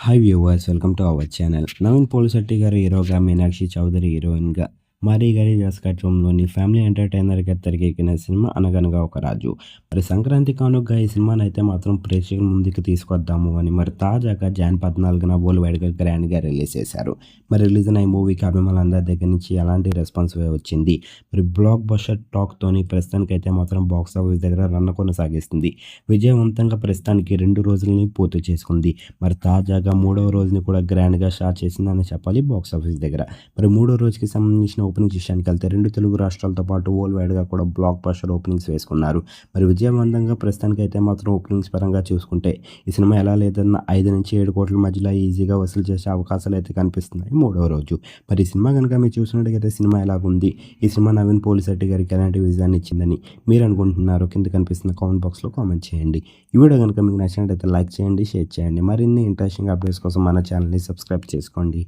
Hi viewers, welcome to our channel. Naveen Polishetty గారు హీరోగా, మీనాక్షి చౌదరి హీరోయిన్గా, మారీ గారి దర్శకత్వంలోని ఫ్యామిలీ ఎంటర్టైనర్గా తెరకెక్కిన సినిమా అనగనగా ఒక రాజు. మరి సంక్రాంతి కానుకగా ఈ సినిమాని అయితే మాత్రం ప్రేక్షకుల ముందుకు తీసుకొద్దాము అని మరి తాజాగా జాన్ 14న వరల్డ్ వైడ్గా గ్రాండ్గా రిలీజ్ చేశారు. మరి రిలీజ్ అయిన ఈ మూవీకి అభిమానులందరి దగ్గర నుంచి ఎలాంటి రెస్పాన్స్ వచ్చింది. మరి బ్లాక్ బస్టర్ టాక్తోని ప్రస్తుతానికైతే మాత్రం బాక్స్ ఆఫీస్ దగ్గర రన్ కొనసాగిస్తుంది. విజయవంతంగా ప్రస్తుతానికి 2 రోజులని పూర్తి చేసుకుంది. మరి తాజాగా 3వ రోజుని కూడా గ్రాండ్గా స్టార్ట్ చేసిందని చెప్పాలి బాక్స్ ఆఫీస్ దగ్గర. మరి 3వ రోజుకి సంబంధించిన ఓపెనింగ్స్ విషయానికి వెళ్తే 2 తెలుగు రాష్ట్రాలతో పాటు వరల్డ్ వైడ్గా కూడా బ్లాక్ బస్టర్ ఓపెనింగ్స్ వేసుకున్నారు. మరి విజయవంతంగా ప్రస్తుతానికైతే మాత్రం ఓపెనింగ్స్ పరంగా చూసుకుంటే ఈ సినిమా ఎలా లేదన్నా 5 నుంచి 7 కోట్ల మధ్యలో ఈజీగా వసూలు చేసే అవకాశాలు అయితే కనిపిస్తున్నాయి 3వ రోజు. మరి ఈ సినిమా కనుక మీరు చూసినట్టుగైతే సినిమా ఎలాగుంది, ఈ సినిమా నవీన్ పోలిశెట్టి గారికి ఎలాంటి విజయాన్ని ఇచ్చిందని మీరు అనుకుంటున్నారు, కింద కనిపిస్తున్న కామెంట్ బాక్స్లో కామెంట్ చేయండి. ఈ వీడియో కనుక మీకు నచ్చినట్లయితే లైక్ చేయండి, షేర్ చేయండి. మరిన్ని ఇంట్రెస్టింగ్ అప్డేట్స్ కోసం మన ఛానల్ని సబ్స్క్రైబ్ చేసుకోండి.